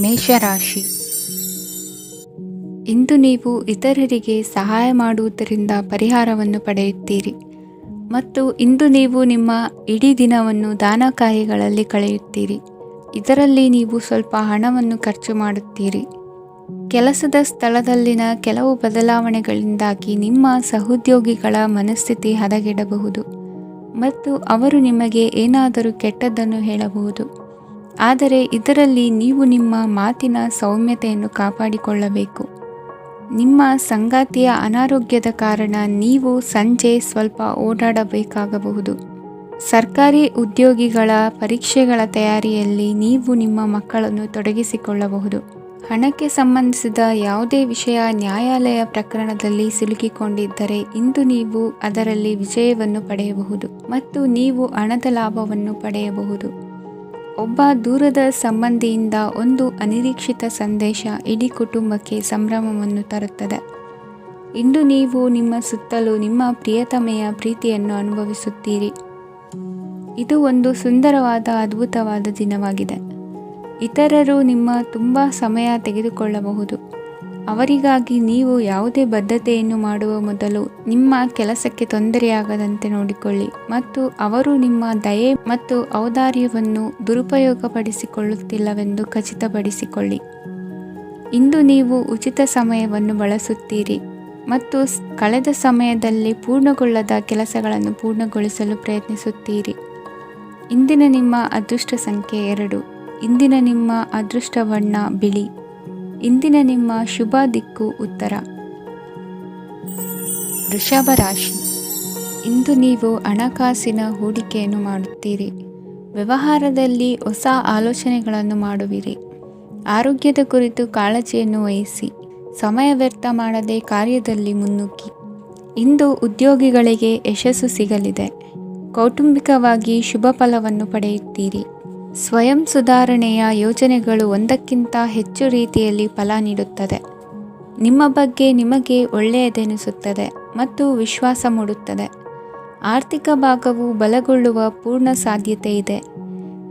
ಮೇಷರಾಶಿ. ಇಂದು ನೀವು ಇತರರಿಗೆ ಸಹಾಯ ಮಾಡುವುದರಿಂದ ಪರಿಹಾರವನ್ನು ಪಡೆಯುತ್ತೀರಿ ಮತ್ತು ಇಂದು ನೀವು ನಿಮ್ಮ ಇಡೀ ದಿನವನ್ನು ದಾನ ಕಾರ್ಯಗಳಲ್ಲಿ ಕಳೆಯುತ್ತೀರಿ. ಇದರಲ್ಲಿ ನೀವು ಸ್ವಲ್ಪ ಹಣವನ್ನು ಖರ್ಚು ಮಾಡುತ್ತೀರಿ. ಕೆಲಸದ ಸ್ಥಳದಲ್ಲಿನ ಕೆಲವು ಬದಲಾವಣೆಗಳಿಂದಾಗಿ ನಿಮ್ಮ ಸಹೋದ್ಯೋಗಿಗಳ ಮನಸ್ಥಿತಿ ಹದಗೆಡಬಹುದು ಮತ್ತು ಅವರು ನಿಮಗೆ ಏನಾದರೂ ಕೆಟ್ಟದ್ದನ್ನು ಹೇಳಬಹುದು. ಆದರೆ ಇದರಲ್ಲಿ ನೀವು ನಿಮ್ಮ ಮಾತಿನ ಸೌಮ್ಯತೆಯನ್ನು ಕಾಪಾಡಿಕೊಳ್ಳಬೇಕು. ನಿಮ್ಮ ಸಂಗಾತಿಯ ಅನಾರೋಗ್ಯದ ಕಾರಣ ನೀವು ಸಂಜೆ ಸ್ವಲ್ಪ ಓಡಾಡಬೇಕಾಗಬಹುದು. ಸರ್ಕಾರಿ ಉದ್ಯೋಗಿಗಳ ಪರೀಕ್ಷೆಗಳ ತಯಾರಿಯಲ್ಲಿ ನೀವು ನಿಮ್ಮ ಮಕ್ಕಳನ್ನು ತೊಡಗಿಸಿಕೊಳ್ಳಬಹುದು. ಹಣಕ್ಕೆ ಸಂಬಂಧಿಸಿದ ಯಾವುದೇ ವಿಷಯ ನ್ಯಾಯಾಲಯ ಪ್ರಕರಣದಲ್ಲಿ ಸಿಲುಕಿಕೊಂಡಿದ್ದರೆ ಇಂದು ನೀವು ಅದರಲ್ಲಿ ವಿಜಯವನ್ನು ಪಡೆಯಬಹುದು ಮತ್ತು ನೀವು ಹಣದ ಲಾಭವನ್ನು ಪಡೆಯಬಹುದು. ಒಬ್ಬ ದೂರದ ಸಂಬಂಧಿಯಿಂದ ಒಂದು ಅನಿರೀಕ್ಷಿತ ಸಂದೇಶ ಇಡೀ ಕುಟುಂಬಕ್ಕೆ ಸಂಭ್ರಮವನ್ನು ತರುತ್ತದೆ. ಇಂದು ನೀವು ನಿಮ್ಮ ಸುತ್ತಲೂ ನಿಮ್ಮ ಪ್ರಿಯತಮೆಯ ಪ್ರೀತಿಯನ್ನು ಅನುಭವಿಸುತ್ತೀರಿ. ಇದು ಒಂದು ಸುಂದರವಾದ ಅದ್ಭುತವಾದ ದಿನವಾಗಿದೆ. ಇತರರು ನಿಮ್ಮ ತುಂಬ ಸಮಯ ತೆಗೆದುಕೊಳ್ಳಬಹುದು. ಅವರಿಗಾಗಿ ನೀವು ಯಾವುದೇ ಬದ್ಧತೆಯನ್ನು ಮಾಡುವ ಮೊದಲು ನಿಮ್ಮ ಕೆಲಸಕ್ಕೆ ತೊಂದರೆಯಾಗದಂತೆ ನೋಡಿಕೊಳ್ಳಿ ಮತ್ತು ಅವರು ನಿಮ್ಮ ದಯೆ ಮತ್ತು ಔದಾರ್ಯವನ್ನು ದುರುಪಯೋಗಪಡಿಸಿಕೊಳ್ಳುತ್ತಿಲ್ಲವೆಂದು ಖಚಿತಪಡಿಸಿಕೊಳ್ಳಿ. ಇಂದು ನೀವು ಉಚಿತ ಸಮಯವನ್ನು ಬಳಸುತ್ತೀರಿ ಮತ್ತು ಕಳೆದ ಸಮಯದಲ್ಲಿ ಪೂರ್ಣಗೊಳ್ಳದ ಕೆಲಸಗಳನ್ನು ಪೂರ್ಣಗೊಳಿಸಲು ಪ್ರಯತ್ನಿಸುತ್ತೀರಿ. ಇಂದಿನ ನಿಮ್ಮ ಅದೃಷ್ಟ ಸಂಖ್ಯೆ 2. ಇಂದಿನ ನಿಮ್ಮ ಅದೃಷ್ಟ ಬಣ್ಣ ಬಿಳಿ. ಇಂದಿನ ನಿಮ್ಮ ಶುಭ ದಿಕ್ಕು ಉತ್ತರ. ವೃಷಭ ರಾಶಿ. ಇಂದು ನೀವು ಹಣಕಾಸಿನ ಹೂಡಿಕೆಯನ್ನು ಮಾಡುತ್ತೀರಿ. ವ್ಯವಹಾರದಲ್ಲಿ ಹೊಸ ಆಲೋಚನೆಗಳನ್ನು ಮಾಡುವಿರಿ. ಆರೋಗ್ಯದ ಕುರಿತು ಕಾಳಜಿಯನ್ನು ವಹಿಸಿ. ಸಮಯ ವ್ಯರ್ಥ ಮಾಡದೆ ಕಾರ್ಯದಲ್ಲಿ ಮುನ್ನುಗ್ಗಿ. ಇಂದು ಉದ್ಯೋಗಿಗಳಿಗೆ ಯಶಸ್ಸು ಸಿಗಲಿದೆ. ಕೌಟುಂಬಿಕವಾಗಿ ಶುಭ ಫಲವನ್ನು ಪಡೆಯುತ್ತೀರಿ. ಸ್ವಯಂ ಸುಧಾರಣೆಯ ಯೋಜನೆಗಳು ಒಂದಕ್ಕಿಂತ ಹೆಚ್ಚು ರೀತಿಯಲ್ಲಿ ಫಲ ನೀಡುತ್ತದೆ. ನಿಮ್ಮ ಬಗ್ಗೆ ನಿಮಗೆ ಒಳ್ಳೆಯದೆನಿಸುತ್ತದೆ ಮತ್ತು ವಿಶ್ವಾಸ ಮೂಡುತ್ತದೆ. ಆರ್ಥಿಕ ಭಾಗವು ಬಲಗೊಳ್ಳುವ ಪೂರ್ಣ ಸಾಧ್ಯತೆ ಇದೆ.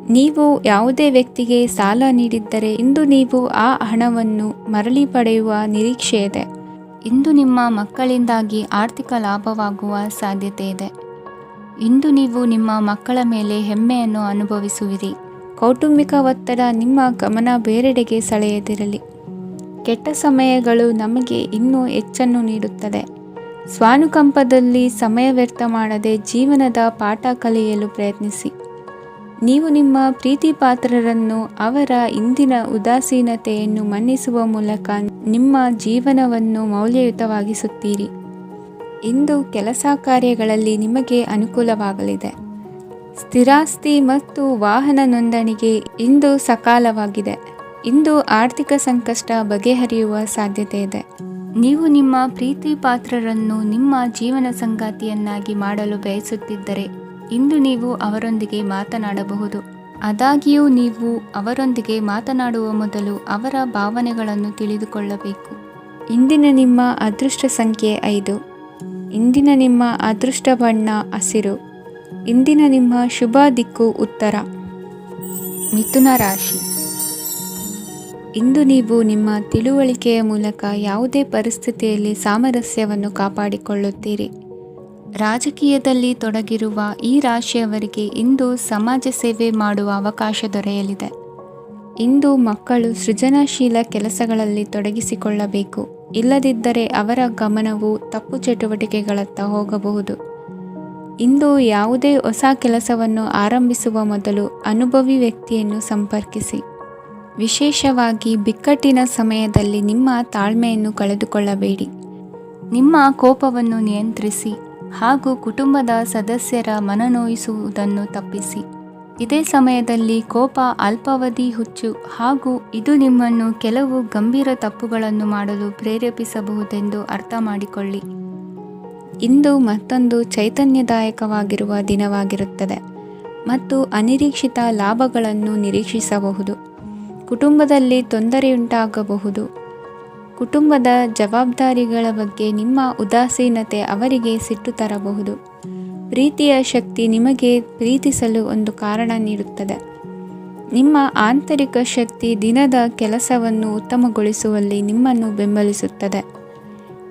ನೀವು ಯಾವುದೇ ವ್ಯಕ್ತಿಗೆ ಸಾಲ ನೀಡಿದ್ದರೆ ಇಂದು ನೀವು ಆ ಹಣವನ್ನು ಮರಳಿ ಪಡೆಯುವ ನಿರೀಕ್ಷೆ ಇದೆ. ಇಂದು ನಿಮ್ಮ ಮಕ್ಕಳಿಂದಾಗಿ ಆರ್ಥಿಕ ಲಾಭವಾಗುವ ಸಾಧ್ಯತೆ ಇದೆ. ಇಂದು ನೀವು ನಿಮ್ಮ ಮಕ್ಕಳ ಮೇಲೆ ಹೆಮ್ಮೆಯನ್ನು ಅನುಭವಿಸುವಿರಿ. ಕೌಟುಂಬಿಕ ಒತ್ತಡ ನಿಮ್ಮ ಗಮನ ಬೇರೆಡೆಗೆ ಸೆಳೆಯದಿರಲಿ. ಕೆಟ್ಟ ಸಮಯಗಳು ನಮಗೆ ಇನ್ನೂ ಹೆಚ್ಚನ್ನು ನೀಡುತ್ತದೆ. ಸ್ವಾನುಕಂಪದಲ್ಲಿ ಸಮಯ ವ್ಯರ್ಥ ಮಾಡದೆ ಜೀವನದ ಪಾಠ ಕಲಿಯಲು ಪ್ರಯತ್ನಿಸಿ. ನೀವು ನಿಮ್ಮ ಪ್ರೀತಿ ಪಾತ್ರರನ್ನು ಅವರ ಇಂದಿನ ಉದಾಸೀನತೆಯನ್ನು ಮನ್ನಿಸುವ ಮೂಲಕ ನಿಮ್ಮ ಜೀವನವನ್ನು ಮೌಲ್ಯಯುತವಾಗಿಸುತ್ತೀರಿ. ಇಂದು ಕೆಲಸ ಕಾರ್ಯಗಳಲ್ಲಿ ನಿಮಗೆ ಅನುಕೂಲವಾಗಲಿದೆ. ಸ್ಥಿರಾಸ್ತಿ ಮತ್ತು ವಾಹನ ನೋಂದಣಿಗೆ ಇಂದು ಸಕಾಲವಾಗಿದೆ. ಇಂದು ಆರ್ಥಿಕ ಸಂಕಷ್ಟ ಬಗೆಹರಿಯುವ ಸಾಧ್ಯತೆ ಇದೆ. ನೀವು ನಿಮ್ಮ ಪ್ರೀತಿ ಪಾತ್ರರನ್ನು ನಿಮ್ಮ ಜೀವನ ಸಂಗಾತಿಯನ್ನಾಗಿ ಮಾಡಲು ಬಯಸುತ್ತಿದ್ದರೆ ಇಂದು ನೀವು ಅವರೊಂದಿಗೆ ಮಾತನಾಡಬಹುದು. ಆದಾಗ್ಯೂ ನೀವು ಅವರೊಂದಿಗೆ ಮಾತನಾಡುವ ಮೊದಲು ಅವರ ಭಾವನೆಗಳನ್ನು ತಿಳಿದುಕೊಳ್ಳಬೇಕು. ಇಂದಿನ ನಿಮ್ಮ ಅದೃಷ್ಟ ಸಂಖ್ಯೆ 5. ಇಂದಿನ ನಿಮ್ಮ ಅದೃಷ್ಟ ಬಣ್ಣ ಹಸಿರು. ಇಂದಿನ ನಿಮ್ಮ ಶುಭ ದಿಕ್ಕು ಉತ್ತರ. ಮಿಥುನ ರಾಶಿ. ಇಂದು ನೀವು ನಿಮ್ಮ ತಿಳುವಳಿಕೆಯ ಮೂಲಕ ಯಾವುದೇ ಪರಿಸ್ಥಿತಿಯಲ್ಲಿ ಸಾಮರಸ್ಯವನ್ನು ಕಾಪಾಡಿಕೊಳ್ಳುತ್ತೀರಿ. ರಾಜಕೀಯದಲ್ಲಿ ತೊಡಗಿರುವ ಈ ರಾಶಿಯವರಿಗೆ ಇಂದು ಸಮಾಜ ಸೇವೆ ಮಾಡುವ ಅವಕಾಶ ದೊರೆಯಲಿದೆ. ಇಂದು ಮಕ್ಕಳು ಸೃಜನಶೀಲ ಕೆಲಸಗಳಲ್ಲಿ ತೊಡಗಿಸಿಕೊಳ್ಳಬೇಕು. ಇಲ್ಲದಿದ್ದರೆ ಅವರ ಗಮನವು ತಪ್ಪು ಚಟುವಟಿಕೆಗಳತ್ತ ಹೋಗಬಹುದು. ಇಂದು ಯಾವುದೇ ಹೊಸ ಕೆಲಸವನ್ನು ಆರಂಭಿಸುವ ಮೊದಲು ಅನುಭವಿ ವ್ಯಕ್ತಿಯನ್ನು ಸಂಪರ್ಕಿಸಿ. ವಿಶೇಷವಾಗಿ ಬಿಕ್ಕಟ್ಟಿನ ಸಮಯದಲ್ಲಿ ನಿಮ್ಮ ತಾಳ್ಮೆಯನ್ನು ಕಳೆದುಕೊಳ್ಳಬೇಡಿ. ನಿಮ್ಮ ಕೋಪವನ್ನು ನಿಯಂತ್ರಿಸಿ ಹಾಗೂ ಕುಟುಂಬದ ಸದಸ್ಯರ ಮನನೋಯಿಸುವುದನ್ನು ತಪ್ಪಿಸಿ. ಇದೇ ಸಮಯದಲ್ಲಿ ಕೋಪ ಅಲ್ಪಾವಧಿ ಹುಚ್ಚು ಹಾಗೂ ಇದು ನಿಮ್ಮನ್ನು ಕೆಲವು ಗಂಭೀರ ತಪ್ಪುಗಳನ್ನು ಮಾಡಲು ಪ್ರೇರೇಪಿಸಬಹುದೆಂದು ಅರ್ಥ ಮಾಡಿಕೊಳ್ಳಿ. ಇಂದು ಮತ್ತೊಂದು ಚೈತನ್ಯದಾಯಕವಾಗಿರುವ ದಿನವಾಗಿರುತ್ತದೆ ಮತ್ತು ಅನಿರೀಕ್ಷಿತ ಲಾಭಗಳನ್ನು ನಿರೀಕ್ಷಿಸಬಹುದು. ಕುಟುಂಬದಲ್ಲಿ ತೊಂದರೆಯುಂಟಾಗಬಹುದು. ಕುಟುಂಬದ ಜವಾಬ್ದಾರಿಗಳ ಬಗ್ಗೆ ನಿಮ್ಮ ಉದಾಸೀನತೆ ಅವರಿಗೆ ಸಿಟ್ಟು ತರಬಹುದು. ಪ್ರೀತಿಯ ಶಕ್ತಿ ನಿಮಗೆ ಪ್ರೀತಿಸಲು ಒಂದು ಕಾರಣ ನೀಡುತ್ತದೆ. ನಿಮ್ಮ ಆಂತರಿಕ ಶಕ್ತಿ ದಿನದ ಕೆಲಸವನ್ನು ಉತ್ತಮಗೊಳಿಸುವಲ್ಲಿ ನಿಮ್ಮನ್ನು ಬೆಂಬಲಿಸುತ್ತದೆ.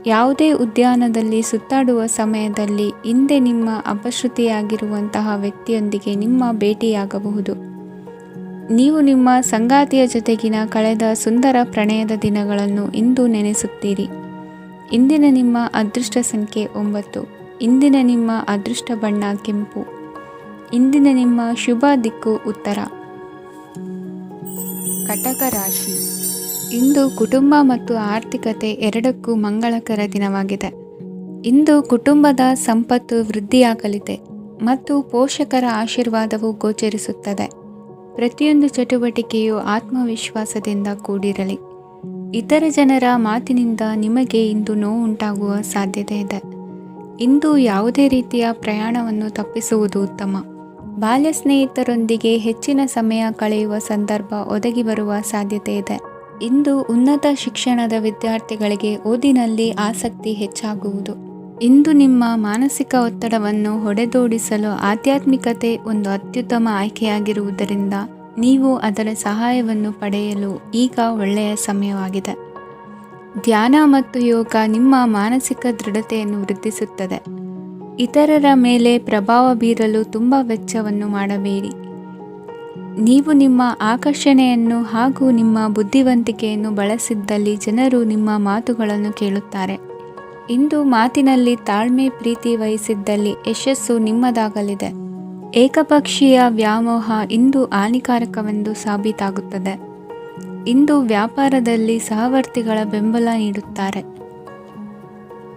ಯಾವುದೇ ಉದ್ಯಾನದಲ್ಲಿ ಸುತ್ತಾಡುವ ಸಮಯದಲ್ಲಿ ಹಿಂದೆ ನಿಮ್ಮ ಅಪಶ್ರುತಿಯಾಗಿರುವಂತಹ ವ್ಯಕ್ತಿಯೊಂದಿಗೆ ನಿಮ್ಮ ಭೇಟಿಯಾಗಬಹುದು. ನೀವು ನಿಮ್ಮ ಸಂಗಾತಿಯ ಜೊತೆಗಿನ ಕಳೆದ ಸುಂದರ ಪ್ರಣಯದ ದಿನಗಳನ್ನು ಇಂದು ನೆನೆಸುತ್ತೀರಿ. ಇಂದಿನ ನಿಮ್ಮ ಅದೃಷ್ಟ ಸಂಖ್ಯೆ 9. ಇಂದಿನ ನಿಮ್ಮ ಅದೃಷ್ಟ ಬಣ್ಣ ಕೆಂಪು. ಇಂದಿನ ನಿಮ್ಮ ಶುಭ ದಿಕ್ಕು ಉತ್ತರ. ಕಟಕ ರಾಶಿ. ಇಂದು ಕುಟುಂಬ ಮತ್ತು ಆರ್ಥಿಕತೆ ಎರಡಕ್ಕೂ ಮಂಗಳಕರ ದಿನವಾಗಿದೆ. ಇಂದು ಕುಟುಂಬದ ಸಂಪತ್ತು ವೃದ್ಧಿಯಾಗಲಿದೆ ಮತ್ತು ಪೋಷಕರ ಆಶೀರ್ವಾದವು ಗೋಚರಿಸುತ್ತದೆ. ಪ್ರತಿಯೊಂದು ಚಟುವಟಿಕೆಯು ಆತ್ಮವಿಶ್ವಾಸದಿಂದ ಕೂಡಿರಲಿ. ಇತರ ಜನರ ಮಾತಿನಿಂದ ನಿಮಗೆ ಇಂದು ನೋವು ಉಂಟಾಗುವ ಸಾಧ್ಯತೆ ಇದೆ. ಇಂದು ಯಾವುದೇ ರೀತಿಯ ಪ್ರಯಾಣವನ್ನು ತಪ್ಪಿಸುವುದು ಉತ್ತಮ. ಬಾಲ್ಯ ಸ್ನೇಹಿತರೊಂದಿಗೆ ಹೆಚ್ಚಿನ ಸಮಯ ಕಳೆಯುವ ಸಂದರ್ಭ ಒದಗಿ ಬರುವ ಸಾಧ್ಯತೆ ಇದೆ. ಇಂದು ಉನ್ನತ ಶಿಕ್ಷಣದ ವಿದ್ಯಾರ್ಥಿಗಳಿಗೆ ಓದಿನಲ್ಲಿ ಆಸಕ್ತಿ ಹೆಚ್ಚಾಗುವುದು. ಇಂದು ನಿಮ್ಮ ಮಾನಸಿಕ ಒತ್ತಡವನ್ನು ಹೊಡೆದೋಡಿಸಲು ಆಧ್ಯಾತ್ಮಿಕತೆ ಒಂದು ಅತ್ಯುತ್ತಮ ಆಯ್ಕೆಯಾಗಿರುವುದರಿಂದ ನೀವು ಅದರ ಸಹಾಯವನ್ನು ಪಡೆಯಲು ಈಗ ಒಳ್ಳೆಯ ಸಮಯವಾಗಿದೆ. ಧ್ಯಾನ ಮತ್ತು ಯೋಗ ನಿಮ್ಮ ಮಾನಸಿಕ ದೃಢತೆಯನ್ನು ವೃದ್ಧಿಸುತ್ತದೆ. ಇತರರ ಮೇಲೆ ಪ್ರಭಾವ ಬೀರಲು ತುಂಬ ವೆಚ್ಚವನ್ನು ಮಾಡಬೇಡಿ. ನೀವು ನಿಮ್ಮ ಆಕರ್ಷಣೆಯನ್ನು ಹಾಗೂ ನಿಮ್ಮ ಬುದ್ಧಿವಂತಿಕೆಯನ್ನು ಬಳಸಿದ್ದಲ್ಲಿ ಜನರು ನಿಮ್ಮ ಮಾತುಗಳನ್ನು ಕೇಳುತ್ತಾರೆ. ಇಂದು ಮಾತಿನಲ್ಲಿ ತಾಳ್ಮೆ ಪ್ರೀತಿ ವಹಿಸಿದ್ದಲ್ಲಿ ಯಶಸ್ಸು ನಿಮ್ಮದಾಗಲಿದೆ. ಏಕಪಕ್ಷೀಯ ವ್ಯಾಮೋಹ ಇಂದು ಹಾನಿಕಾರಕವೆಂದು ಸಾಬೀತಾಗುತ್ತದೆ. ಇಂದು ವ್ಯಾಪಾರದಲ್ಲಿ ಸಹವರ್ತಿಗಳ ಬೆಂಬಲ ನೀಡುತ್ತಾರೆ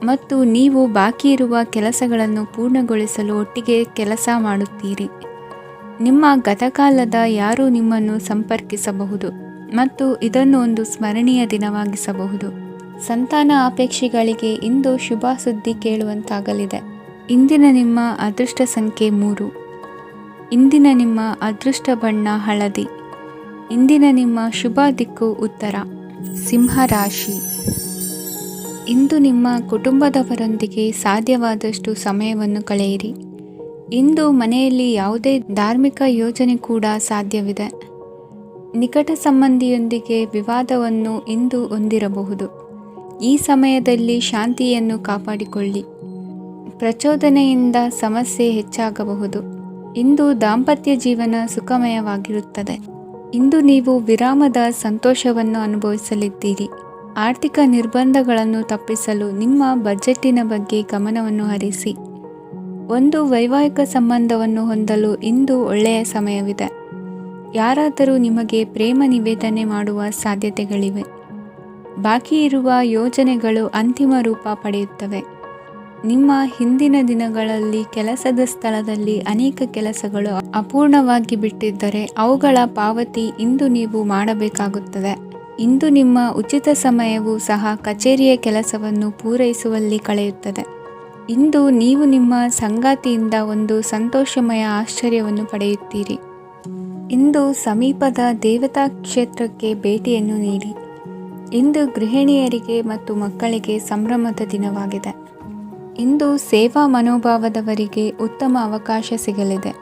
ಮತ್ತು ನೀವು ಬಾಕಿ ಇರುವ ಕೆಲಸಗಳನ್ನು ಪೂರ್ಣಗೊಳಿಸಲು ಒಟ್ಟಿಗೆ ಕೆಲಸ ಮಾಡುತ್ತೀರಿ. ನಿಮ್ಮ ಗತಕಾಲದ ಯಾರೂ ನಿಮ್ಮನ್ನು ಸಂಪರ್ಕಿಸಬಹುದು ಮತ್ತು ಇದನ್ನು ಒಂದು ಸ್ಮರಣೀಯ ದಿನವಾಗಿಸಬಹುದು. ಸಂತಾನ ಅಪೇಕ್ಷೆಗಳಿಗೆ ಇಂದು ಶುಭ ಸುದ್ದಿ ಕೇಳುವಂತಾಗಲಿದೆ. ಇಂದಿನ ನಿಮ್ಮ ಅದೃಷ್ಟ ಸಂಖ್ಯೆ 3. ಇಂದಿನ ನಿಮ್ಮ ಅದೃಷ್ಟ ಬಣ್ಣ ಹಳದಿ. ಇಂದಿನ ನಿಮ್ಮ ಶುಭ ದಿಕ್ಕು ಉತ್ತರ. ಸಿಂಹ ರಾಶಿ. ಇಂದು ನಿಮ್ಮ ಕುಟುಂಬದವರೊಂದಿಗೆ ಸಾಧ್ಯವಾದಷ್ಟು ಸಮಯವನ್ನು ಕಳೆಯಿರಿ. ಇಂದು ಮನೆಯಲ್ಲಿ ಯಾವುದೇ ಧಾರ್ಮಿಕ ಯೋಜನೆ ಕೂಡ ಸಾಧ್ಯವಿದೆ. ನಿಕಟ ಸಂಬಂಧಿಯೊಂದಿಗೆ ವಿವಾದವನ್ನು ಇಂದು ಹೊಂದಿರಬಹುದು. ಈ ಸಮಯದಲ್ಲಿ ಶಾಂತಿಯನ್ನು ಕಾಪಾಡಿಕೊಳ್ಳಿ. ಪ್ರಚೋದನೆಯಿಂದ ಸಮಸ್ಯೆ ಹೆಚ್ಚಾಗಬಹುದು. ಇಂದು ದಾಂಪತ್ಯ ಜೀವನ ಸುಖಮಯವಾಗಿರುತ್ತದೆ. ಇಂದು ನೀವು ವಿರಾಮದ ಸಂತೋಷವನ್ನು ಅನುಭವಿಸಲಿದ್ದೀರಿ. ಆರ್ಥಿಕ ನಿರ್ಬಂಧಗಳನ್ನು ತಪ್ಪಿಸಲು ನಿಮ್ಮ ಬಜೆಟ್ಟಿನ ಬಗ್ಗೆ ಗಮನವನ್ನು ಹರಿಸಿ. ಒಂದು ವೈವಾಹಿಕ ಸಂಬಂಧವನ್ನು ಹೊಂದಲು ಇಂದು ಒಳ್ಳೆಯ ಸಮಯವಿದೆ. ಯಾರಾದರೂ ನಿಮಗೆ ಪ್ರೇಮ ನಿವೇದನೆ ಮಾಡುವ ಸಾಧ್ಯತೆಗಳಿವೆ. ಬಾಕಿ ಇರುವ ಯೋಜನೆಗಳು ಅಂತಿಮ ರೂಪ ಪಡೆಯುತ್ತವೆ. ನಿಮ್ಮ ಹಿಂದಿನ ದಿನಗಳಲ್ಲಿ ಕೆಲಸದ ಸ್ಥಳದಲ್ಲಿ ಅನೇಕ ಕೆಲಸಗಳು ಅಪೂರ್ಣವಾಗಿ ಬಿಟ್ಟಿದ್ದರೆ ಅವುಗಳ ಪಾವತಿ ಇಂದು ನೀವು ಮಾಡಬೇಕಾಗುತ್ತದೆ. ಇಂದು ನಿಮ್ಮ ಉಚಿತ ಸಮಯವೂ ಸಹ ಕಚೇರಿಯ ಕೆಲಸವನ್ನು ಪೂರೈಸುವಲ್ಲಿ ಕಳೆಯುತ್ತದೆ. ಇಂದು ನೀವು ನಿಮ್ಮ ಸಂಗಾತಿಯಿಂದ ಒಂದು ಸಂತೋಷಮಯ ಆಶ್ಚರ್ಯವನ್ನು ಪಡೆಯುತ್ತೀರಿ. ಇಂದು ಸಮೀಪದ ದೇವತಾ ಕ್ಷೇತ್ರಕ್ಕೆ ಭೇಟಿಯನ್ನು ನೀಡಿ. ಇಂದು ಗೃಹಿಣಿಯರಿಗೆ ಮತ್ತು ಮಕ್ಕಳಿಗೆ ಸಂಭ್ರಮದ ದಿನವಾಗಿದೆ. ಇಂದು ಸೇವಾ ಮನೋಭಾವದವರಿಗೆ ಉತ್ತಮ ಅವಕಾಶ ಸಿಗಲಿದೆ.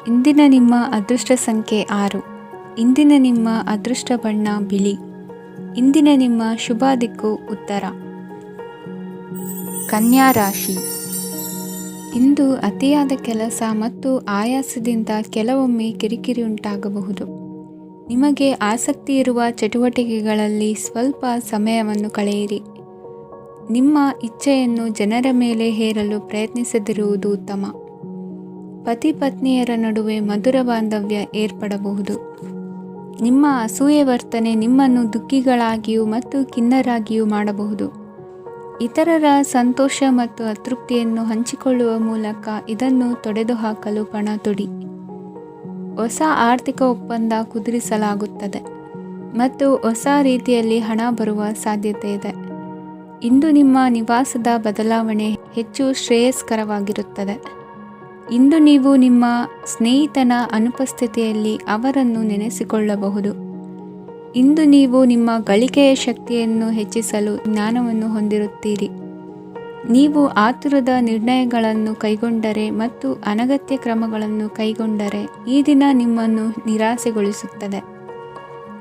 ಇಂದಿನ ನಿಮ್ಮ ಅದೃಷ್ಟ ಸಂಖ್ಯೆ 6. ಇಂದಿನ ನಿಮ್ಮ ಅದೃಷ್ಟ ಬಣ್ಣ ಬಿಳಿ. ಇಂದಿನ ನಿಮ್ಮ ಶುಭ ದಿಕ್ಕು ಉತ್ತರ. ಕನ್ಯಾ ರಾಶಿ. ಇಂದು ಅತಿಯಾದ ಕೆಲಸ ಮತ್ತು ಆಯಾಸದಿಂದ ಕೆಲವೊಮ್ಮೆ ಕಿರಿಕಿರಿ ಉಂಟಾಗಬಹುದು. ನಿಮಗೆ ಆಸಕ್ತಿ ಇರುವ ಚಟುವಟಿಕೆಗಳಲ್ಲಿ ಸ್ವಲ್ಪ ಸಮಯವನ್ನು ಕಳೆಯಿರಿ. ನಿಮ್ಮ ಇಚ್ಛೆಯನ್ನು ಜನರ ಮೇಲೆ ಹೇರಲು ಪ್ರಯತ್ನಿಸದಿರುವುದು ಉತ್ತಮ. ಪತಿ ಪತ್ನಿಯರ ನಡುವೆ ಮಧುರ ಬಾಂಧವ್ಯ ಏರ್ಪಡಬಹುದು. ನಿಮ್ಮ ಅಸೂಯೆ ವರ್ತನೆ ನಿಮ್ಮನ್ನು ದುಃಖಿಗಳಾಗಿಯೂ ಮತ್ತು ಖಿನ್ನರಾಗಿಯೂ ಮಾಡಬಹುದು. ಇತರರ ಸಂತೋಷ ಮತ್ತು ಅತೃಪ್ತಿಯನ್ನು ಹಂಚಿಕೊಳ್ಳುವ ಮೂಲಕ ಇದನ್ನು ತೊಡೆದುಹಾಕಲು ಪಣ ತೊಡಿ. ಹೊಸ ಆರ್ಥಿಕ ಒಪ್ಪಂದ ಕುದುರಿಸಲಾಗುತ್ತದೆ ಮತ್ತು ಹೊಸ ರೀತಿಯಲ್ಲಿ ಹಣ ಬರುವ ಸಾಧ್ಯತೆ ಇದೆ. ಇಂದು ನಿಮ್ಮ ನಿವಾಸದ ಬದಲಾವಣೆ ಹೆಚ್ಚು ಶ್ರೇಯಸ್ಕರವಾಗಿರುತ್ತದೆ. ಇಂದು ನೀವು ನಿಮ್ಮ ಸ್ನೇಹಿತನ ಅನುಪಸ್ಥಿತಿಯಲ್ಲಿ ಅವರನ್ನು ನೆನೆಸಿಕೊಳ್ಳಬಹುದು. ಇಂದು ನೀವು ನಿಮ್ಮ ಗಳಿಕೆಯ ಶಕ್ತಿಯನ್ನು ಹೆಚ್ಚಿಸಲು ಜ್ಞಾನವನ್ನು ಹೊಂದಿರುತ್ತೀರಿ. ನೀವು ಆತುರದ ನಿರ್ಣಯಗಳನ್ನು ಕೈಗೊಂಡರೆ ಮತ್ತು ಅನಗತ್ಯ ಕ್ರಮಗಳನ್ನು ಕೈಗೊಂಡರೆ ಈ ದಿನ ನಿಮ್ಮನ್ನು ನಿರಾಸೆಗೊಳಿಸುತ್ತದೆ.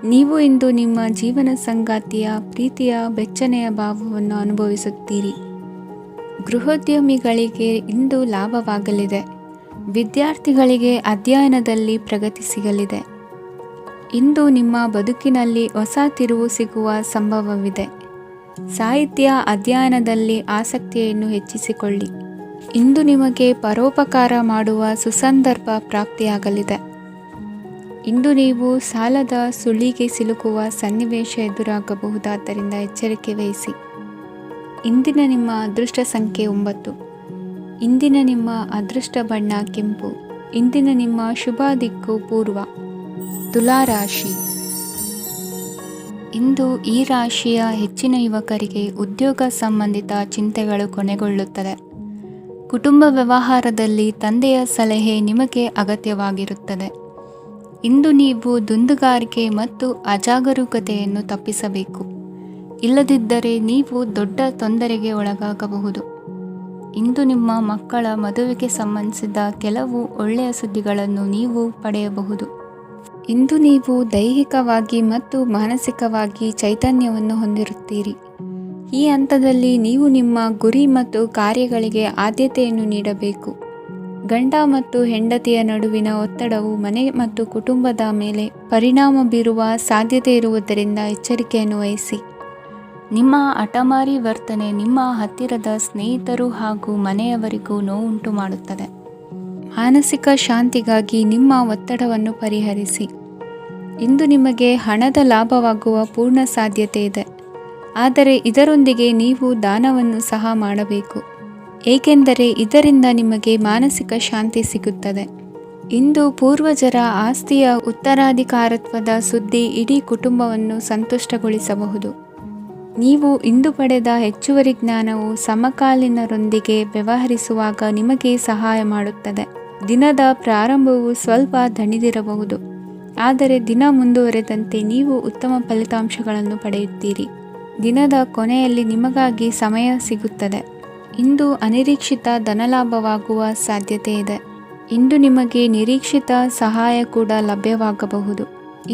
ನೀವು ಇಂದು ನಿಮ್ಮ ಜೀವನ ಸಂಗಾತಿಯ ಪ್ರೀತಿಯ ಬೆಚ್ಚನೆಯ ಭಾವವನ್ನು ಅನುಭವಿಸುತ್ತೀರಿ. ಗೃಹೋದ್ಯಮಿಗಳಿಗೆ ಇಂದು ಲಾಭವಾಗಲಿದೆ. ವಿದ್ಯಾರ್ಥಿಗಳಿಗೆ ಅಧ್ಯಯನದಲ್ಲಿ ಪ್ರಗತಿ ಸಿಗಲಿದೆ. ಇಂದು ನಿಮ್ಮ ಬದುಕಿನಲ್ಲಿ ಹೊಸ ತಿರುವು ಸಿಗುವ ಸಂಭವವಿದೆ. ಸಾಹಿತ್ಯ ಅಧ್ಯಯನದಲ್ಲಿ ಆಸಕ್ತಿಯನ್ನು ಹೆಚ್ಚಿಸಿಕೊಳ್ಳಿ. ಇಂದು ನಿಮಗೆ ಪರೋಪಕಾರ ಮಾಡುವ ಸುಸಂದರ್ಭ ಪ್ರಾಪ್ತಿಯಾಗಲಿದೆ. ಇಂದು ನೀವು ಸಾಲದ ಸುಳಿಗೆ ಸಿಲುಕುವ ಸನ್ನಿವೇಶ ಎದುರಾಗಬಹುದಾದ್ದರಿಂದ ಎಚ್ಚರಿಕೆ ವಹಿಸಿ. ಇಂದಿನ ನಿಮ್ಮ ಅದೃಷ್ಟ ಸಂಖ್ಯೆ 9. ಇಂದಿನ ನಿಮ್ಮ ಅದೃಷ್ಟ ಬಣ್ಣ ಕೆಂಪು. ಇಂದಿನ ನಿಮ್ಮ ಶುಭ ದಿಕ್ಕು ಪೂರ್ವ. ತುಲಾ ರಾಶಿ. ಇಂದು ಈ ರಾಶಿಯ ಹೆಚ್ಚಿನ ಯುವಕರಿಗೆ ಉದ್ಯೋಗ ಸಂಬಂಧಿತ ಚಿಂತೆಗಳು ಕೊನೆಗೊಳ್ಳುತ್ತದೆ. ಕುಟುಂಬ ವ್ಯವಹಾರದಲ್ಲಿ ತಂದೆಯ ಸಲಹೆ ನಿಮಗೆ ಅಗತ್ಯವಾಗಿರುತ್ತದೆ. ಇಂದು ನೀವು ದುಂದುಗಾರಿಕೆ ಮತ್ತು ಅಜಾಗರೂಕತೆಯನ್ನು ತಪ್ಪಿಸಬೇಕು. ಇಲ್ಲದಿದ್ದರೆ ನೀವು ದೊಡ್ಡ ತೊಂದರೆಗೆ ಒಳಗಾಗಬಹುದು. ಇಂದು ನಿಮ್ಮ ಮಕ್ಕಳ ಮದುವೆಗೆ ಸಂಬಂಧಿಸಿದ ಕೆಲವು ಒಳ್ಳೆಯ ಸುದ್ದಿಗಳನ್ನು ನೀವು ಪಡೆಯಬಹುದು. ಇಂದು ನೀವು ದೈಹಿಕವಾಗಿ ಮತ್ತು ಮಾನಸಿಕವಾಗಿ ಚೈತನ್ಯವನ್ನು ಹೊಂದಿರುತ್ತೀರಿ. ಈ ಹಂತದಲ್ಲಿ ನೀವು ನಿಮ್ಮ ಗುರಿ ಮತ್ತು ಕಾರ್ಯಗಳಿಗೆ ಆದ್ಯತೆಯನ್ನು ನೀಡಬೇಕು. ಗಂಡ ಮತ್ತು ಹೆಂಡತಿಯ ನಡುವಿನ ಒತ್ತಡವು ಮನೆ ಮತ್ತು ಕುಟುಂಬದ ಮೇಲೆ ಪರಿಣಾಮ ಬೀರುವ ಸಾಧ್ಯತೆ ಇರುವುದರಿಂದ ಎಚ್ಚರಿಕೆಯನ್ನು ವಹಿಸಿ. ನಿಮ್ಮ ಹಠಮಾರಿ ವರ್ತನೆ ನಿಮ್ಮ ಹತ್ತಿರದ ಸ್ನೇಹಿತರು ಹಾಗೂ ಮನೆಯವರಿಗೂ ನೋವುಂಟು ಮಾಡುತ್ತದೆ. ಮಾನಸಿಕ ಶಾಂತಿಗಾಗಿ ನಿಮ್ಮ ಒತ್ತಡವನ್ನು ಪರಿಹರಿಸಿ. ಇಂದು ನಿಮಗೆ ಹಣದ ಲಾಭವಾಗುವ ಪೂರ್ಣ ಸಾಧ್ಯತೆ ಇದೆ. ಆದರೆ ಇದರೊಂದಿಗೆ ನೀವು ದಾನವನ್ನು ಸಹ ಮಾಡಬೇಕು, ಏಕೆಂದರೆ ಇದರಿಂದ ನಿಮಗೆ ಮಾನಸಿಕ ಶಾಂತಿ ಸಿಗುತ್ತದೆ. ಇಂದು ಪೂರ್ವಜರ ಆಸ್ತಿಯ ಉತ್ತರಾಧಿಕಾರತ್ವದ ಸುದ್ದಿ ಇಡೀ ಕುಟುಂಬವನ್ನು ಸಂತುಷ್ಟಗೊಳಿಸಬಹುದು. ನೀವು ಇಂದು ಪಡೆದ ಹೆಚ್ಚುವರಿ ಜ್ಞಾನವು ಸಮಕಾಲೀನರೊಂದಿಗೆ ವ್ಯವಹರಿಸುವಾಗ ನಿಮಗೆ ಸಹಾಯ ಮಾಡುತ್ತದೆ. ದಿನದ ಪ್ರಾರಂಭವು ಸ್ವಲ್ಪ ದಣಿದಿರಬಹುದು, ಆದರೆ ದಿನ ಮುಂದುವರೆದಂತೆ ನೀವು ಉತ್ತಮ ಫಲಿತಾಂಶಗಳನ್ನು ಪಡೆಯುತ್ತೀರಿ. ದಿನದ ಕೊನೆಯಲ್ಲಿ ನಿಮಗಾಗಿ ಸಮಯ ಸಿಗುತ್ತದೆ. ಇಂದು ಅನಿರೀಕ್ಷಿತ ಧನಲಾಭವಾಗುವ ಸಾಧ್ಯತೆ ಇದೆ. ಇಂದು ನಿಮಗೆ ನಿರೀಕ್ಷಿತ ಸಹಾಯ ಕೂಡ ಲಭ್ಯವಾಗಬಹುದು.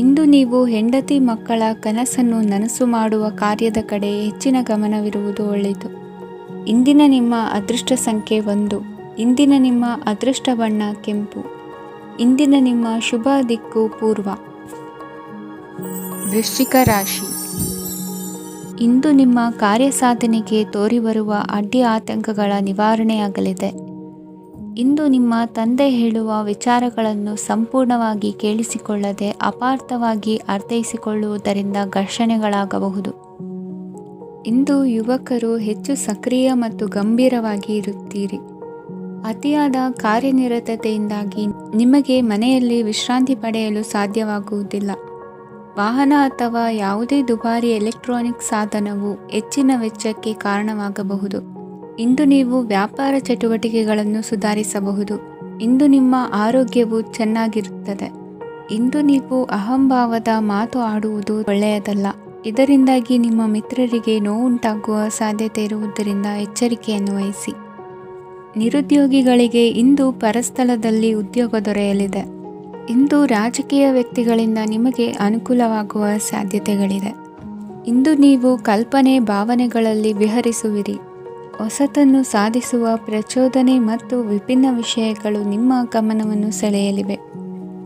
ಇಂದು ನೀವು ಹೆಂಡತಿ ಮಕ್ಕಳ ಕನಸನ್ನು ನನಸು ಮಾಡುವ ಕಾರ್ಯದ ಕಡೆ ಹೆಚ್ಚಿನ ಗಮನವಿರುವುದು ಒಳ್ಳೆಯದು. ಇಂದಿನ ನಿಮ್ಮ ಅದೃಷ್ಟ ಸಂಖ್ಯೆ 1. ಇಂದಿನ ನಿಮ್ಮ ಅದೃಷ್ಟ ಬಣ್ಣ ಕೆಂಪು. ಇಂದಿನ ನಿಮ್ಮ ಶುಭ ದಿಕ್ಕು ಪೂರ್ವ. ವೃಶ್ಚಿಕ ರಾಶಿ. ಇಂದು ನಿಮ್ಮ ಕಾರ್ಯಸಾಧನೆಗೆ ತೋರಿಬರುವ ಅಡ್ಡಿ ಆತಂಕಗಳ ನಿವಾರಣೆಯಾಗಲಿದೆ. ಇಂದು ನಿಮ್ಮ ತಂದೆ ಹೇಳುವ ವಿಚಾರಗಳನ್ನು ಸಂಪೂರ್ಣವಾಗಿ ಕೇಳಿಸಿಕೊಳ್ಳದೆ ಅಪಾರ್ಥವಾಗಿ ಅರ್ಥೈಸಿಕೊಳ್ಳುವುದರಿಂದ ಘರ್ಷಣೆಗಳಾಗಬಹುದು. ಇಂದು ಯುವಕರು ಹೆಚ್ಚು ಸಕ್ರಿಯ ಮತ್ತು ಗಂಭೀರವಾಗಿ ಇರುತ್ತೀರಿ. ಅತಿಯಾದ ಕಾರ್ಯನಿರತತೆಯಿಂದಾಗಿ ನಿಮಗೆ ಮನೆಯಲ್ಲಿ ವಿಶ್ರಾಂತಿ ಪಡೆಯಲು ಸಾಧ್ಯವಾಗುವುದಿಲ್ಲ. ವಾಹನ ಅಥವಾ ಯಾವುದೇ ದುಬಾರಿ ಎಲೆಕ್ಟ್ರಾನಿಕ್ ಸಾಧನವು ಹೆಚ್ಚಿನ ವೆಚ್ಚಕ್ಕೆ ಕಾರಣವಾಗಬಹುದು. ಇಂದು ನೀವು ವ್ಯಾಪಾರ ಚಟುವಟಿಕೆಗಳನ್ನು ಸುಧಾರಿಸಬಹುದು. ಇಂದು ನಿಮ್ಮ ಆರೋಗ್ಯವು ಚೆನ್ನಾಗಿರುತ್ತದೆ. ಇಂದು ನೀವು ಅಹಂಭಾವದ ಮಾತು ಆಡುವುದು ಒಳ್ಳೆಯದಲ್ಲ. ಇದರಿಂದಾಗಿ ನಿಮ್ಮ ಮಿತ್ರರಿಗೆ ನೋವುಂಟಾಗುವ ಸಾಧ್ಯತೆ ಇರುವುದರಿಂದ ಎಚ್ಚರಿಕೆಯನ್ನು ವಹಿಸಿ. ನಿರುದ್ಯೋಗಿಗಳಿಗೆ ಇಂದು ಪರಸ್ಥಳದಲ್ಲಿ ಉದ್ಯೋಗ ದೊರೆಯಲಿದೆ. ಇಂದು ರಾಜಕೀಯ ವ್ಯಕ್ತಿಗಳಿಂದ ನಿಮಗೆ ಅನುಕೂಲವಾಗುವ ಸಾಧ್ಯತೆಗಳಿದೆ. ಇಂದು ನೀವು ಕಲ್ಪನೆ ಭಾವನೆಗಳಲ್ಲಿ ವಿಹರಿಸುವಿರಿ. ಹೊಸತನ್ನು ಸಾಧಿಸುವ ಪ್ರಚೋದನೆ ಮತ್ತು ವಿಭಿನ್ನ ವಿಷಯಗಳು ನಿಮ್ಮ ಗಮನವನ್ನು ಸೆಳೆಯಲಿವೆ.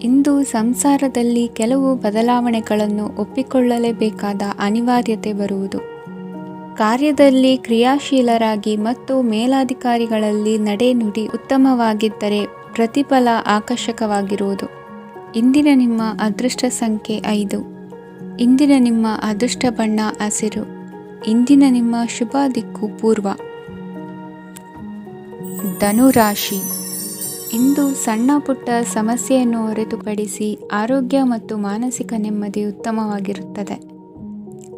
ಇಂದು ಸಂಸಾರದಲ್ಲಿ ಕೆಲವು ಬದಲಾವಣೆಗಳನ್ನು ಒಪ್ಪಿಕೊಳ್ಳಲೇಬೇಕಾದ ಅನಿವಾರ್ಯತೆ ಬರುವುದು. ಕಾರ್ಯದಲ್ಲಿ ಕ್ರಿಯಾಶೀಲರಾಗಿ ಮತ್ತು ಮೇಲಾಧಿಕಾರಿಗಳಲ್ಲಿ ನಡೆನುಡಿ ಉತ್ತಮವಾಗಿದ್ದರೆ ಪ್ರತಿಫಲ ಆಕರ್ಷಕವಾಗಿರುವುದು. ಇಂದಿನ ನಿಮ್ಮ ಅದೃಷ್ಟ ಸಂಖ್ಯೆ 5. ಇಂದಿನ ನಿಮ್ಮ ಅದೃಷ್ಟ ಬಣ್ಣ ಹಸಿರು. ಇಂದಿನ ನಿಮ್ಮ ಶುಭ ದಿಕ್ಕು ಪೂರ್ವ. ಧನುರಾಶಿ. ಇಂದು ಸಣ್ಣ ಪುಟ್ಟ ಸಮಸ್ಯೆಯನ್ನು ಹೊರತುಪಡಿಸಿ ಆರೋಗ್ಯ ಮತ್ತು ಮಾನಸಿಕ ನೆಮ್ಮದಿ ಉತ್ತಮವಾಗಿರುತ್ತದೆ.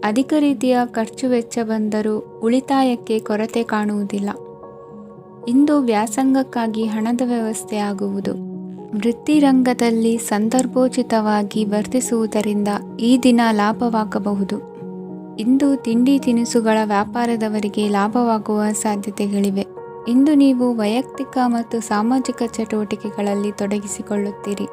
ಅಧಿಕ ರೀತಿಯ ಖರ್ಚು ವೆಚ್ಚ ಬಂದರೂ ಉಳಿತಾಯಕ್ಕೆ ಕೊರತೆ ಕಾಣುವುದಿಲ್ಲ. ಇಂದು ವ್ಯಾಸಂಗಕ್ಕಾಗಿ ಹಣದ ವ್ಯವಸ್ಥೆ ಆಗುವುದು. ವೃತ್ತಿರಂಗದಲ್ಲಿ ಸಂದರ್ಭೋಚಿತವಾಗಿ ವರ್ತಿಸುವುದರಿಂದ ಈ ದಿನ ಲಾಭವಾಗಬಹುದು. ಇಂದು ತಿಂಡಿ ತಿನಿಸುಗಳ ವ್ಯಾಪಾರದವರಿಗೆ ಲಾಭವಾಗುವ ಸಾಧ್ಯತೆಗಳಿವೆ. ಇಂದು ನೀವು ವೈಯಕ್ತಿಕ ಮತ್ತು ಸಾಮಾಜಿಕ ಚಟುವಟಿಕೆಗಳಲ್ಲಿ ತೊಡಗಿಸಿಕೊಳ್ಳುತ್ತೀರಿ.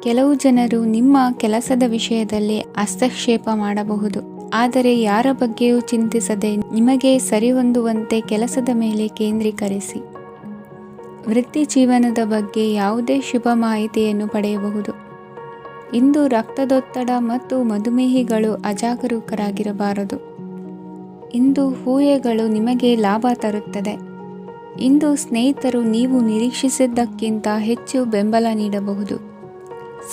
ಕೆಲವು ಜನರು ನಿಮ್ಮ ಕೆಲಸದ ವಿಷಯದಲ್ಲಿ ಹಸ್ತಕ್ಷೇಪ ಮಾಡಬಹುದು, ಆದರೆ ಯಾರ ಬಗ್ಗೆಯೂ ಚಿಂತಿಸದೆ ನಿಮಗೆ ಸರಿಹೊಂದುವಂತೆ ಕೆಲಸದ ಮೇಲೆ ಕೇಂದ್ರೀಕರಿಸಿ. ವೃತ್ತಿ ಜೀವನದ ಬಗ್ಗೆ ಯಾವುದೇ ಶುಭ ಮಾಹಿತಿಯನ್ನು ಪಡೆಯಬಹುದು. ಇಂದು ರಕ್ತದೊತ್ತಡ ಮತ್ತು ಮಧುಮೇಹಿಗಳು ಅಜಾಗರೂಕರಾಗಿರಬಾರದು. ಇಂದು ಊಹೆಗಳು ನಿಮಗೆ ಲಾಭ ತರುತ್ತದೆ. ಇಂದು ಸ್ನೇಹಿತರು ನೀವು ನಿರೀಕ್ಷಿಸಿದ್ದಕ್ಕಿಂತ ಹೆಚ್ಚು ಬೆಂಬಲ ನೀಡಬಹುದು.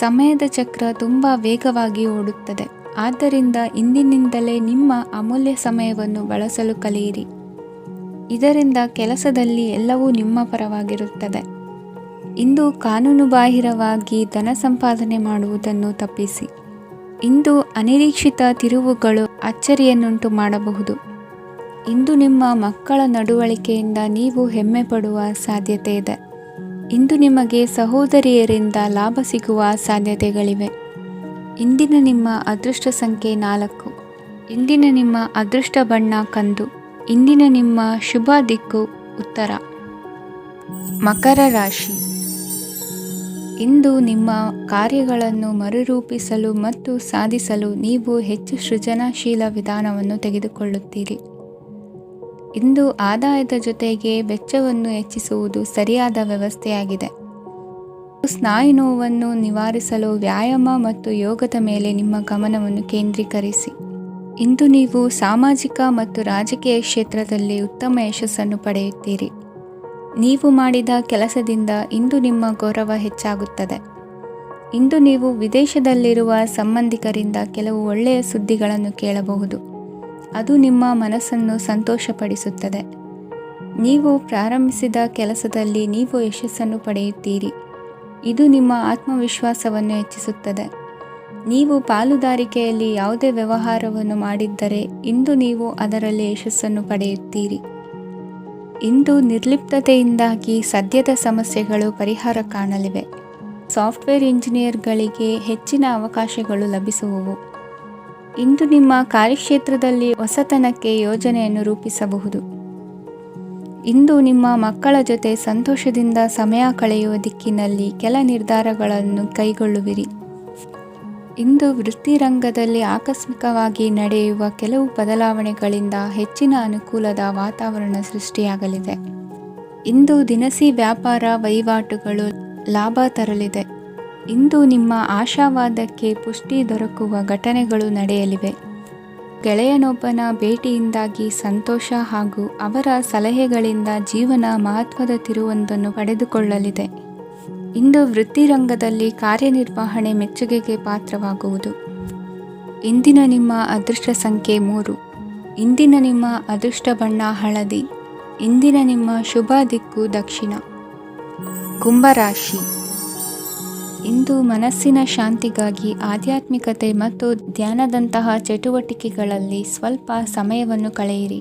ಸಮಯದ ಚಕ್ರ ತುಂಬ ವೇಗವಾಗಿ ಓಡುತ್ತದೆ, ಆದ್ದರಿಂದ ಇಂದಿನಿಂದಲೇ ನಿಮ್ಮ ಅಮೂಲ್ಯ ಸಮಯವನ್ನು ಬಳಸಲು ಕಲಿಯಿರಿ. ಇದರಿಂದ ಕೆಲಸದಲ್ಲಿ ಎಲ್ಲವೂ ನಿಮ್ಮ ಪರವಾಗಿರುತ್ತದೆ. ಇಂದು ಕಾನೂನುಬಾಹಿರವಾಗಿ ಧನ ಸಂಪಾದನೆ ಮಾಡುವುದನ್ನು ತಪ್ಪಿಸಿ. ಇಂದು ಅನಿರೀಕ್ಷಿತ ತಿರುವುಗಳು ಅಚ್ಚರಿಯನ್ನುಂಟು ಮಾಡಬಹುದು. ಇಂದು ನಿಮ್ಮ ಮಕ್ಕಳ ನಡವಳಿಕೆಯಿಂದ ನೀವು ಹೆಮ್ಮೆ ಪಡುವ ಸಾಧ್ಯತೆ ಇದೆ. ಇಂದು ನಿಮಗೆ ಸಹೋದರಿಯರಿಂದ ಲಾಭ ಸಿಗುವ ಸಾಧ್ಯತೆಗಳಿವೆ. ಇಂದಿನ ನಿಮ್ಮ ಅದೃಷ್ಟ ಸಂಖ್ಯೆ 4. ಇಂದಿನ ನಿಮ್ಮ ಅದೃಷ್ಟ ಬಣ್ಣ ಕಂದು. ಇಂದಿನ ನಿಮ್ಮ ಶುಭ ದಿಕ್ಕು ಉತ್ತರ. ಮಕರ ರಾಶಿ. ಇಂದು ನಿಮ್ಮ ಕಾರ್ಯಗಳನ್ನು ಮರುರೂಪಿಸಲು ಮತ್ತು ಸಾಧಿಸಲು ನೀವು ಹೆಚ್ಚು ಸೃಜನಶೀಲ ವಿಧಾನವನ್ನು ತೆಗೆದುಕೊಳ್ಳುತ್ತೀರಿ. ಇಂದು ಆದಾಯದ ಜೊತೆಗೆ ವೆಚ್ಚವನ್ನು ಹೆಚ್ಚಿಸುವುದು ಸರಿಯಾದ ವ್ಯವಸ್ಥೆಯಾಗಿದೆ. ಸ್ನಾಯು ನೋವನ್ನು ನಿವಾರಿಸಲು ವ್ಯಾಯಾಮ ಮತ್ತು ಯೋಗದ ಮೇಲೆ ನಿಮ್ಮ ಗಮನವನ್ನು ಕೇಂದ್ರೀಕರಿಸಿ. ಇಂದು ನೀವು ಸಾಮಾಜಿಕ ಮತ್ತು ರಾಜಕೀಯ ಕ್ಷೇತ್ರದಲ್ಲಿ ಉತ್ತಮ ಯಶಸ್ಸನ್ನು ಪಡೆಯುತ್ತೀರಿ. ನೀವು ಮಾಡಿದ ಕೆಲಸದಿಂದ ಇಂದು ನಿಮ್ಮ ಗೌರವ ಹೆಚ್ಚಾಗುತ್ತದೆ. ಇಂದು ನೀವು ವಿದೇಶದಲ್ಲಿರುವ ಸಂಬಂಧಿಕರಿಂದ ಕೆಲವು ಒಳ್ಳೆಯ ಸುದ್ದಿಗಳನ್ನು ಕೇಳಬಹುದು. ಅದು ನಿಮ್ಮ ಮನಸ್ಸನ್ನು ಸಂತೋಷಪಡಿಸುತ್ತದೆ. ನೀವು ಪ್ರಾರಂಭಿಸಿದ ಕೆಲಸದಲ್ಲಿ ನೀವು ಯಶಸ್ಸನ್ನು ಪಡೆಯುತ್ತೀರಿ. ಇದು ನಿಮ್ಮ ಆತ್ಮವಿಶ್ವಾಸವನ್ನು ಹೆಚ್ಚಿಸುತ್ತದೆ. ನೀವು ಪಾಲುದಾರಿಕೆಯಲ್ಲಿ ಯಾವುದೇ ವ್ಯವಹಾರವನ್ನು ಮಾಡಿದ್ದರೆ ಇಂದು ನೀವು ಅದರಲ್ಲಿ ಯಶಸ್ಸನ್ನು ಪಡೆಯುತ್ತೀರಿ. ಇಂದು ನಿರ್ಲಿಪ್ತತೆಯಿಂದಾಗಿ ಸದ್ಯದ ಸಮಸ್ಯೆಗಳು ಪರಿಹಾರ ಕಾಣಲಿವೆ. ಸಾಫ್ಟ್ವೇರ್ ಇಂಜಿನಿಯರ್ಗಳಿಗೆ ಹೆಚ್ಚಿನ ಅವಕಾಶಗಳು ಲಭಿಸುವವು. ಇಂದು ನಿಮ್ಮ ಕಾರ್ಯಕ್ಷೇತ್ರದಲ್ಲಿ ಹೊಸತನಕ್ಕೆ ಯೋಜನೆಯನ್ನು ರೂಪಿಸಬಹುದು. ಇಂದು ನಿಮ್ಮ ಮಕ್ಕಳ ಜೊತೆ ಸಂತೋಷದಿಂದ ಸಮಯ ಕಳೆಯುವ ದಿಕ್ಕಿನಲ್ಲಿ ಕೆಲ ನಿರ್ಧಾರಗಳನ್ನು ಕೈಗೊಳ್ಳುವಿರಿ. ಇಂದು ವೃತ್ತಿರಂಗದಲ್ಲಿ ಆಕಸ್ಮಿಕವಾಗಿ ನಡೆಯುವ ಕೆಲವು ಬದಲಾವಣೆಗಳಿಂದ ಹೆಚ್ಚಿನ ಅನುಕೂಲದ ವಾತಾವರಣ ಸೃಷ್ಟಿಯಾಗಲಿದೆ. ಇಂದು ದಿನಸಿ ವ್ಯಾಪಾರ ವಹಿವಾಟುಗಳು ಲಾಭ ತರಲಿದೆ. ಇಂದು ನಿಮ್ಮ ಆಶಾವಾದಕ್ಕೆ ಪುಷ್ಟಿ ದೊರಕುವ ಘಟನೆಗಳು ನಡೆಯಲಿವೆ. ಗೆಳೆಯನೊಬ್ಬನ ಭೇಟಿಯಿಂದಾಗಿ ಸಂತೋಷ ಹಾಗೂ ಅವರ ಸಲಹೆಗಳಿಂದ ಜೀವನ ಮಹತ್ವದ ತಿರುವೊಂದನ್ನು ಪಡೆದುಕೊಳ್ಳಲಿದೆ. ಇಂದು ವೃತ್ತಿರಂಗದಲ್ಲಿ ಕಾರ್ಯನಿರ್ವಹಣೆ ಮೆಚ್ಚುಗೆಗೆ ಪಾತ್ರವಾಗುವುದು. ಇಂದಿನ ನಿಮ್ಮ ಅದೃಷ್ಟ ಸಂಖ್ಯೆ 3. ಇಂದಿನ ನಿಮ್ಮ ಅದೃಷ್ಟ ಬಣ್ಣ ಹಳದಿ. ಇಂದಿನ ನಿಮ್ಮ ಶುಭ ದಿಕ್ಕು ದಕ್ಷಿಣ. ಕುಂಭರಾಶಿ. ಇಂದು ಮನಸ್ಸಿನ ಶಾಂತಿಗಾಗಿ ಆಧ್ಯಾತ್ಮಿಕತೆ ಮತ್ತು ಧ್ಯಾನದಂತಹ ಚಟುವಟಿಕೆಗಳಲ್ಲಿ ಸ್ವಲ್ಪ ಸಮಯವನ್ನು ಕಳೆಯಿರಿ.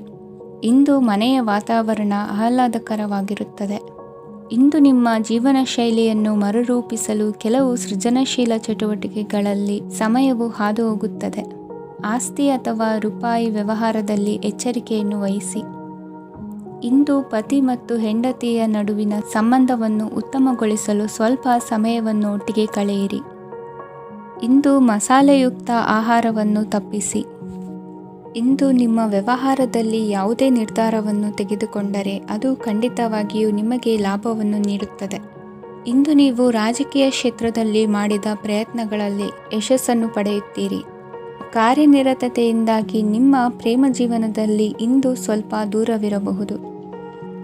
ಇಂದು ಮನೆಯ ವಾತಾವರಣ ಆಹ್ಲಾದಕರವಾಗಿರುತ್ತದೆ. ಇಂದು ನಿಮ್ಮ ಜೀವನ ಶೈಲಿಯನ್ನು ಮರುರೂಪಿಸಲು ಕೆಲವು ಸೃಜನಶೀಲ ಚಟುವಟಿಕೆಗಳಲ್ಲಿ ಸಮಯವು ಹಾದುಹೋಗುತ್ತದೆ. ಆಸ್ತಿ ಅಥವಾ ರೂಪಾಯಿ ವ್ಯವಹಾರದಲ್ಲಿ ಎಚ್ಚರಿಕೆಯನ್ನು ವಹಿಸಿ. ಇಂದು ಪತಿ ಮತ್ತು ಹೆಂಡತಿಯ ನಡುವಿನ ಸಂಬಂಧವನ್ನು ಉತ್ತಮಗೊಳಿಸಲು ಸ್ವಲ್ಪ ಸಮಯವನ್ನು ಒಟ್ಟಿಗೆ ಕಳೆಯಿರಿ. ಇಂದು ಮಸಾಲೆಯುಕ್ತ ಆಹಾರವನ್ನು ತಪ್ಪಿಸಿ. ಇಂದು ನಿಮ್ಮ ವ್ಯವಹಾರದಲ್ಲಿ ಯಾವುದೇ ನಿರ್ಧಾರವನ್ನು ತೆಗೆದುಕೊಂಡರೆ ಅದು ಖಂಡಿತವಾಗಿಯೂ ನಿಮಗೆ ಲಾಭವನ್ನು ನೀಡುತ್ತದೆ. ಇಂದು ನೀವು ರಾಜಕೀಯ ಕ್ಷೇತ್ರದಲ್ಲಿ ಮಾಡಿದ ಪ್ರಯತ್ನಗಳಲ್ಲಿ ಯಶಸ್ಸನ್ನು ಪಡೆಯುತ್ತೀರಿ. ಕಾರ್ಯನಿರತತೆಯಿಂದಾಗಿ ನಿಮ್ಮ ಪ್ರೇಮ ಜೀವನದಲ್ಲಿ ಇಂದು ಸ್ವಲ್ಪ ದೂರವಿರಬಹುದು.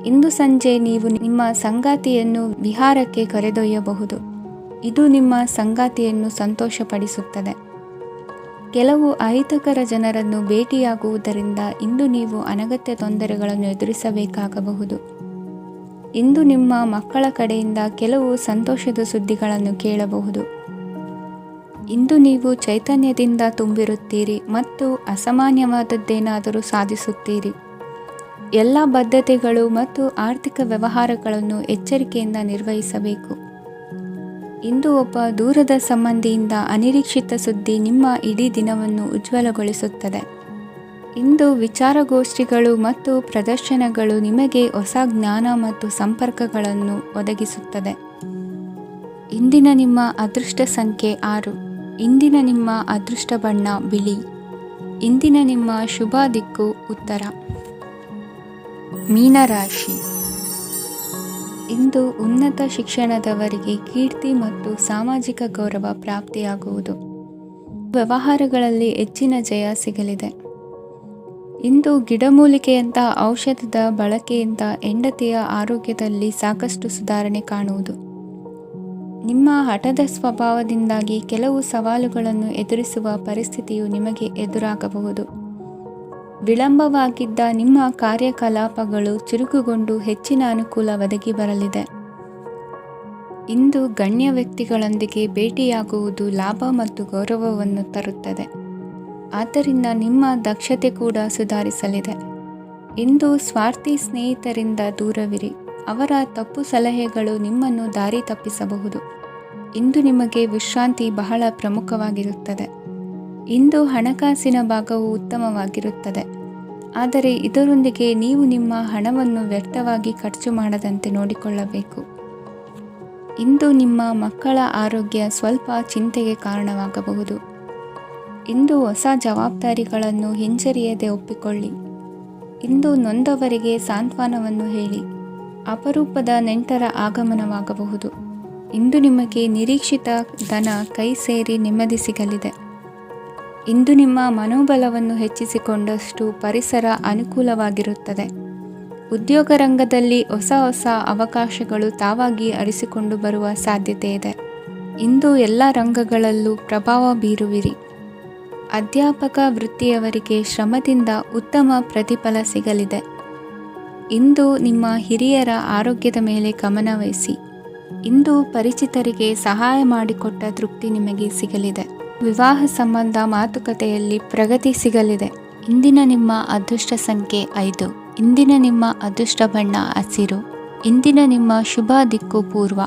ಇಂದು ಸಂಜೆ ನೀವು ನಿಮ್ಮ ಸಂಗಾತಿಯನ್ನು ವಿಹಾರಕ್ಕೆ ಕರೆದೊಯ್ಯಬಹುದು. ಇದು ನಿಮ್ಮ ಸಂಗಾತಿಯನ್ನು ಸಂತೋಷಪಡಿಸುತ್ತದೆ. ಕೆಲವು ಅಹಿತಕರ ಜನರನ್ನು ಭೇಟಿಯಾಗುವುದರಿಂದ ಇಂದು ನೀವು ಅನಗತ್ಯ ತೊಂದರೆಗಳನ್ನು ಎದುರಿಸಬೇಕಾಗಬಹುದು. ಇಂದು ನಿಮ್ಮ ಮಕ್ಕಳ ಕಡೆಯಿಂದ ಕೆಲವು ಸಂತೋಷದ ಸುದ್ದಿಗಳನ್ನು ಕೇಳಬಹುದು. ಇಂದು ನೀವು ಚೈತನ್ಯದಿಂದ ತುಂಬಿರುತ್ತೀರಿ ಮತ್ತು ಅಸಾಮಾನ್ಯವಾದದ್ದೇನಾದರೂ ಸಾಧಿಸುತ್ತೀರಿ. ಎಲ್ಲ ಬದ್ಧತೆಗಳು ಮತ್ತು ಆರ್ಥಿಕ ವ್ಯವಹಾರಗಳನ್ನು ಎಚ್ಚರಿಕೆಯಿಂದ ನಿರ್ವಹಿಸಬೇಕು. ಇಂದು ಒಬ್ಬ ದೂರದ ಸಂಬಂಧಿಯಿಂದ ಅನಿರೀಕ್ಷಿತ ಸುದ್ದಿ ನಿಮ್ಮ ಇಡೀ ದಿನವನ್ನು ಉಜ್ವಲಗೊಳಿಸುತ್ತದೆ. ಇಂದು ವಿಚಾರಗೋಷ್ಠಿಗಳು ಮತ್ತು ಪ್ರದರ್ಶನಗಳು ನಿಮಗೆ ಹೊಸ ಜ್ಞಾನ ಮತ್ತು ಸಂಪರ್ಕಗಳನ್ನು ಒದಗಿಸುತ್ತದೆ. ಇಂದಿನ ನಿಮ್ಮ ಅದೃಷ್ಟ ಸಂಖ್ಯೆ 6. ಇಂದಿನ ನಿಮ್ಮ ಅದೃಷ್ಟ ಬಣ್ಣ ಬಿಳಿ. ಇಂದಿನ ನಿಮ್ಮ ಶುಭ ದಿಕ್ಕು ಉತ್ತರ. ಮೀನರಾಶಿ. ಇಂದು ಉನ್ನತ ಶಿಕ್ಷಣದವರಿಗೆ ಕೀರ್ತಿ ಮತ್ತು ಸಾಮಾಜಿಕ ಗೌರವ ಪ್ರಾಪ್ತಿಯಾಗುವುದು. ವ್ಯವಹಾರಗಳಲ್ಲಿ ಹೆಚ್ಚಿನ ಜಯ ಸಿಗಲಿದೆ. ಇಂದು ಗಿಡಮೂಲಿಕೆಯಂತಹ ಔಷಧದ ಬಳಕೆಯಿಂದ ಹೆಂಡತಿಯ ಆರೋಗ್ಯದಲ್ಲಿ ಸಾಕಷ್ಟು ಸುಧಾರಣೆ ಕಾಣುವುದು. ನಿಮ್ಮ ಹಠದ ಸ್ವಭಾವದಿಂದಾಗಿ ಕೆಲವು ಸವಾಲುಗಳನ್ನು ಎದುರಿಸುವ ಪರಿಸ್ಥಿತಿಯು ನಿಮಗೆ ಎದುರಾಗಬಹುದು. ವಿಳಂಬವಾಗಿದ್ದ ನಿಮ್ಮ ಕಾರ್ಯಕಲಾಪಗಳು ಚುರುಕುಗೊಂಡು ಹೆಚ್ಚಿನ ಅನುಕೂಲ ಒದಗಿ ಬರಲಿದೆ. ಇಂದು ಗಣ್ಯ ವ್ಯಕ್ತಿಗಳೊಂದಿಗೆ ಭೇಟಿಯಾಗುವುದು ಲಾಭ ಮತ್ತು ಗೌರವವನ್ನು ತರುತ್ತದೆ. ಆದ್ದರಿಂದ ನಿಮ್ಮ ದಕ್ಷತೆ ಕೂಡ ಸುಧಾರಿಸಲಿದೆ. ಇಂದು ಸ್ವಾರ್ಥಿ ಸ್ನೇಹಿತರಿಂದ ದೂರವಿರಿ. ಅವರ ತಪ್ಪು ಸಲಹೆಗಳು ನಿಮ್ಮನ್ನು ದಾರಿ ತಪ್ಪಿಸಬಹುದು. ಇಂದು ನಿಮಗೆ ವಿಶ್ರಾಂತಿ ಬಹಳ ಪ್ರಮುಖವಾಗಿರುತ್ತದೆ. ಇಂದು ಹಣಕಾಸಿನ ಭಾಗವು ಉತ್ತಮವಾಗಿರುತ್ತದೆ. ಆದರೆ ಇದರೊಂದಿಗೆ ನೀವು ನಿಮ್ಮ ಹಣವನ್ನು ವ್ಯರ್ಥವಾಗಿ ಖರ್ಚು ಮಾಡದಂತೆ ನೋಡಿಕೊಳ್ಳಬೇಕು. ಇಂದು ನಿಮ್ಮ ಮಕ್ಕಳ ಆರೋಗ್ಯ ಸ್ವಲ್ಪ ಚಿಂತೆಗೆ ಕಾರಣವಾಗಬಹುದು. ಇಂದು ಹೊಸ ಜವಾಬ್ದಾರಿಗಳನ್ನು ಹಿಂಜರಿಯದೆ ಒಪ್ಪಿಕೊಳ್ಳಿ. ಇಂದು ನೊಂದವರಿಗೆ ಸಾಂತ್ವನವನ್ನು ಹೇಳಿ. ಅಪರೂಪದ ನೆಂಟರ ಆಗಮನವಾಗಬಹುದು. ಇಂದು ನಿಮಗೆ ನಿರೀಕ್ಷಿತ ಧನ ಕೈ ಸೇರಿ ನೆಮ್ಮದಿ ಸಿಗಲಿದೆ. ಇಂದು ನಿಮ್ಮ ಮನೋಬಲವನ್ನು ಹೆಚ್ಚಿಸಿಕೊಂಡಷ್ಟು ಪರಿಸರ ಅನುಕೂಲವಾಗಿರುತ್ತದೆ. ಉದ್ಯೋಗ ರಂಗದಲ್ಲಿ ಹೊಸ ಅವಕಾಶಗಳು ತಾವಾಗಿ ಅರಿಸಿಕೊಂಡು ಬರುವ ಸಾಧ್ಯತೆ ಇದೆ. ಇಂದು ಎಲ್ಲ ರಂಗಗಳಲ್ಲೂ ಪ್ರಭಾವ ಬೀರುವಿರಿ. ಅಧ್ಯಾಪಕ ವೃತ್ತಿಯವರಿಗೆ ಶ್ರಮದಿಂದ ಉತ್ತಮ ಪ್ರತಿಫಲ ಸಿಗಲಿದೆ. ಇಂದು ನಿಮ್ಮ ಹಿರಿಯರ ಆರೋಗ್ಯದ ಮೇಲೆ ಗಮನವಹಿಸಿ. ಇಂದು ಪರಿಚಿತರಿಗೆ ಸಹಾಯ ಮಾಡಿಕೊಟ್ಟ ತೃಪ್ತಿ ನಿಮಗೆ ಸಿಗಲಿದೆ. ವಿವಾಹ ಸಂಬಂಧ ಮಾತುಕತೆಯಲ್ಲಿ ಪ್ರಗತಿ ಸಿಗಲಿದೆ. ಇಂದಿನ ನಿಮ್ಮ ಅದೃಷ್ಟ ಸಂಖ್ಯೆ 5. ಇಂದಿನ ನಿಮ್ಮ ಅದೃಷ್ಟ ಬಣ್ಣ ಹಸಿರು. ಇಂದಿನ ನಿಮ್ಮ ಶುಭ ದಿಕ್ಕು ಪೂರ್ವ.